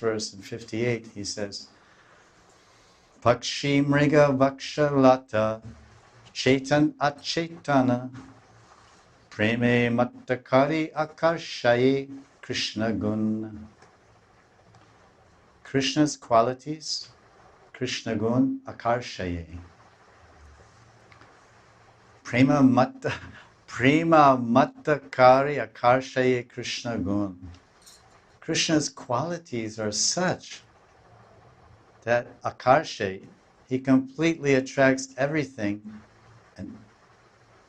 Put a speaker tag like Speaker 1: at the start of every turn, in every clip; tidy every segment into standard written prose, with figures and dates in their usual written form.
Speaker 1: verse in 58, he says, Pakshi mriga vakshalata chetan achetana preme mattakari akarshaye Krishna gun. Krishna's qualities, Krishna gun akarshaye. Prema mattakari akarshaye Krishna gun. Krishna's qualities are such that akarshe, he completely attracts everything, and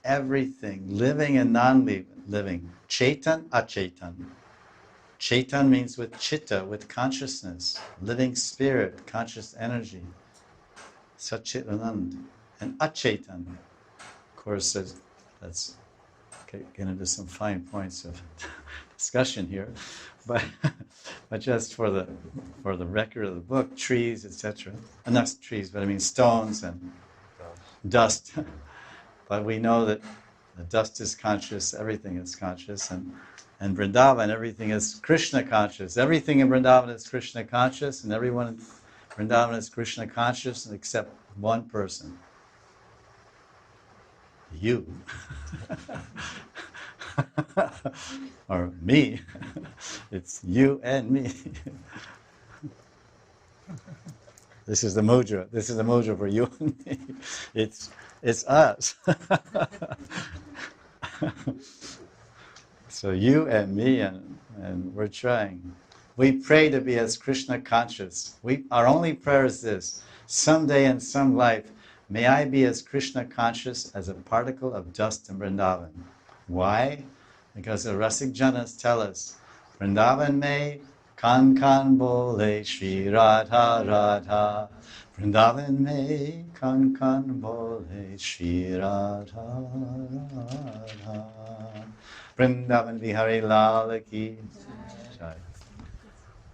Speaker 1: everything, living and non-living. Chetan, achetan. Chetan means with chitta, with consciousness, living spirit, conscious energy. Satchitanand. And achetan, of course, that's getting into some fine points of discussion here, but just for the record of the book, trees, etc. Not trees, but I mean stones and dust. But we know that the dust is conscious, everything is conscious, and Vrindavan, everything is Krishna conscious. Everything in Vrindavan is Krishna conscious, and everyone in Vrindavan is Krishna conscious, except one person. You. Or me. It's you and me. This is the mudra. This is the mudra for you and me. It's us. So you and me, and we're trying. We pray to be as Krishna conscious. Our only prayer is this: someday in some life, may I be as Krishna conscious as a particle of dust in Vrindavan. Why? Because the Rasik Janas tell us, Vrindavan mein kan kan bole Shri Radha Radha. Vrindavan mein kan kan bole Shri Radha Radha. Vrindavan Vihari Lal ki jai.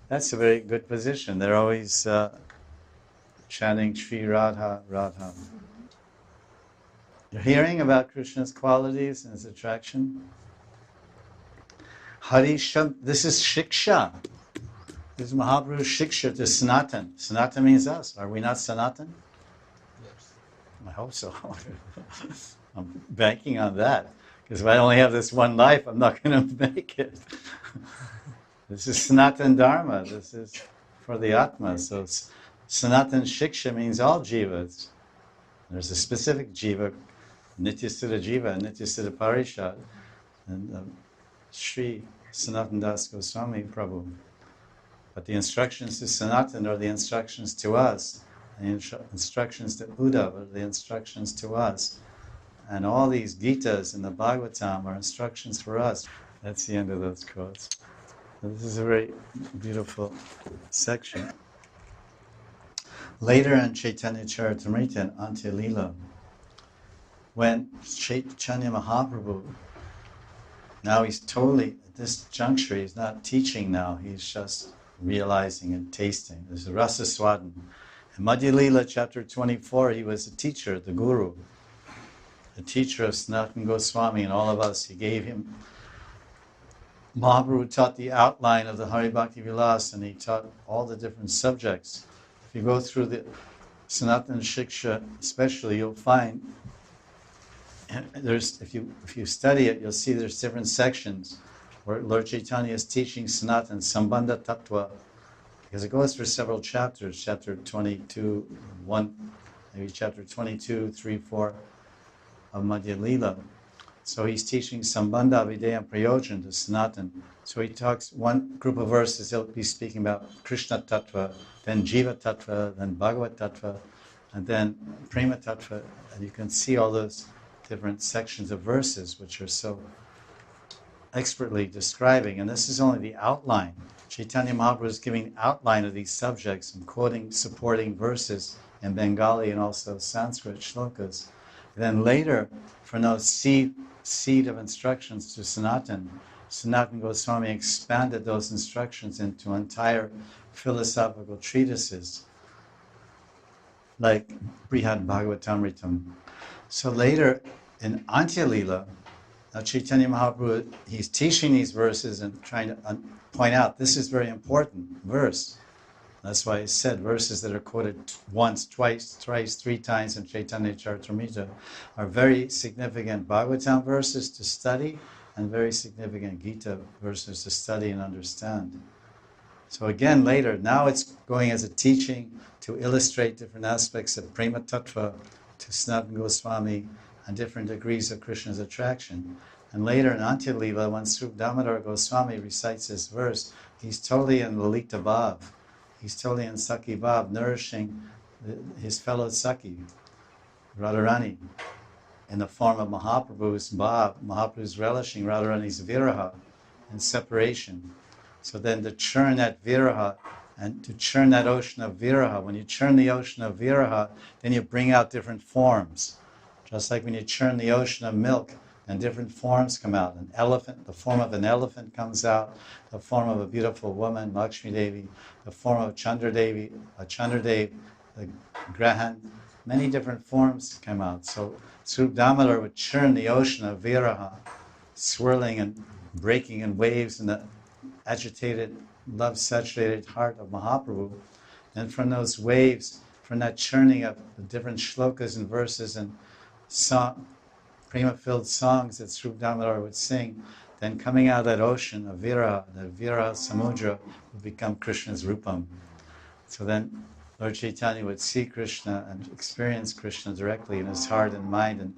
Speaker 1: That's a very good position. They're always chanting Shri Radha Radha. You're hearing about Krishna's qualities and his attraction? Hari Shab, this is Shiksha. This is Mahaprabhu's Shiksha to Sanatan. Sanatan means us. Are we not Sanatan?
Speaker 2: Yes.
Speaker 1: I hope so. I'm banking on that. Because if I only have this one life, I'm not going to make it. This is Sanatan Dharma. This is for the Atma. So Sanatan Shiksha means all jivas. There's a specific jiva, Nityasiddha Jiva, Nityasiddha Parishad, and Sri Sanatan Das Goswami Prabhu. But the instructions to Sanatan are the instructions to us. The instructions to Uddhava are the instructions to us. And all these Gitas in the Bhagavatam are instructions for us. That's the end of those quotes. So this is a very beautiful section. Later in Chaitanya Charitamrita and Antya Lila, when Chaitanya Mahaprabhu, now he's totally, at this juncture, he's not teaching now, he's just realizing and tasting. There's a Rasa Swadan. In Madhya Lila, chapter 24, he was a teacher, the guru, the teacher of Sanatana Goswami and all of us. He gave him, Mahaprabhu taught the outline of the Hari Bhakti Vilas, and he taught all the different subjects. If you go through the Sanatana Shiksha especially, you'll find, if you study it, you'll see there's different sections where Lord Chaitanya is teaching Sanatana Sambandha Tattva, because it goes for several chapters, chapter 22, 1, maybe chapter 22, 3, 4 of Madhya Lila. So he's teaching Sambandha Videya Prayojan to Sanatana. So he talks, one group of verses, he'll be speaking about Krishna Tattva, then Jiva Tattva, then Bhagavat Tattva, and then Prema Tattva. And you can see all those different sections of verses which are so expertly describing. And this is only the outline. Chaitanya Mahaprabhu is giving the outline of these subjects and quoting supporting verses in Bengali and also Sanskrit shlokas. And then later, for no seed of instructions to Sanatana Goswami expanded those instructions into entire philosophical treatises, like Brihad Bhagavatamritam. So later, in Antya Lila, Chaitanya Mahaprabhu, he's teaching these verses and trying to point out, this is very important verse. That's why I said verses that are quoted once, twice, thrice, three times in Chaitanya Charitamrita are very significant Bhagavatam verses to study and very significant Gita verses to study and understand. So again, later, now it's going as a teaching to illustrate different aspects of Prema Tattva to Sanatana Goswami and different degrees of Krishna's attraction. And later in Antya Lila, when Srup Damodar Goswami recites this verse, he's totally in Lalita Bhav. He's totally in Sakhi Bhav, nourishing his fellow Sakhi, Radharani, in the form of Mahaprabhu's Bhav. Mahaprabhu's relishing Radharani's Viraha and separation. So then to churn that Viraha and to churn that ocean of Viraha, when you churn the ocean of Viraha, then you bring out different forms. Just like when you churn the ocean of milk, and different forms come out. An elephant, the form of an elephant comes out, the form of a beautiful woman, Lakshmi Devi, the form of Chandradevi, Chandradev, the Grahan, many different forms come out. So Srup Damodar would churn the ocean of Viraha, swirling and breaking in waves in the agitated, love-saturated heart of Mahaprabhu. And from those waves, from that churning of the different shlokas and verses and song, prema-filled songs that Srup Damodar would sing, then coming out of that ocean of Viraha, the Viraha Samudra, would become Krishna's Rupam. So then Lord Chaitanya would see Krishna and experience Krishna directly in his heart and mind, and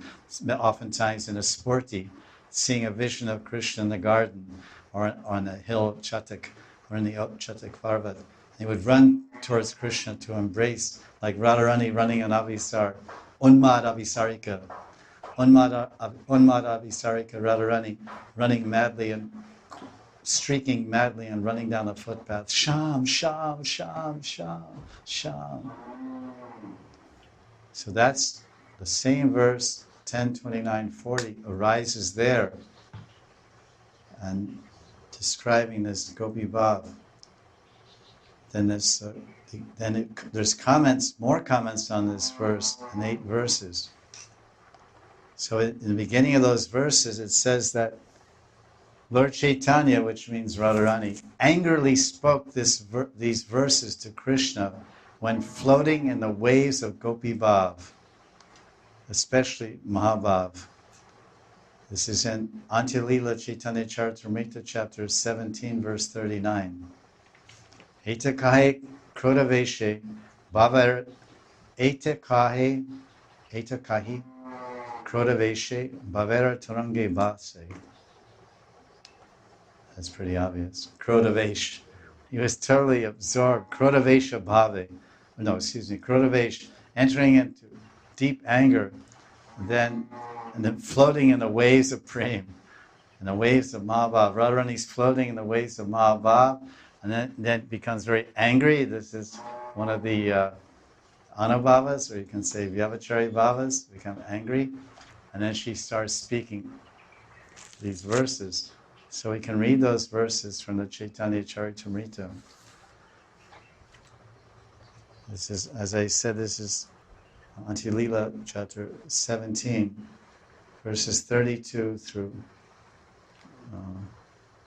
Speaker 1: oftentimes in a sporti, seeing a vision of Krishna in the garden or on the hill Chatak or in the Chatak Parvat. He would run towards Krishna to embrace, like Radharani running on Avisar, Unmad Avisarika. Unmad Avisarika Radharani running madly and streaking madly and running down the footpath. Sham, Sham, Sham, Sham, Sham. So that's the same verse, 10:29:40, arises there and describing this Gopi Bhav. Then there's comments, more comments on this verse in 8 verses. So in the beginning of those verses, it says that Lord Chaitanya, which means Radharani, angrily spoke these verses to Krishna when floating in the waves of Gopi Bhav, especially Mahabhav. This is in Antya Lila Chaitanya Charitamrita, chapter 17, verse 39. Eta kahe krodaveshe bhavar eta kahi krodaveshe bhavera turange vase. That's pretty obvious. Krodavesh. He was totally absorbed. Krodavesha bhave. Krodavesh, entering into deep anger, and then floating in the waves of prem, in the waves of Mahabhav. Radharani's floating in the waves of Mahabhav, and then becomes very angry. This is one of the anubhavas, or you can say vyavachari bhavas, become angry. And then she starts speaking these verses. So we can read those verses from the Chaitanya Charitamrita. This is, as I said, this is Antya Lila, chapter 17, verses 32 through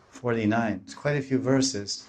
Speaker 1: 49. It's quite a few verses.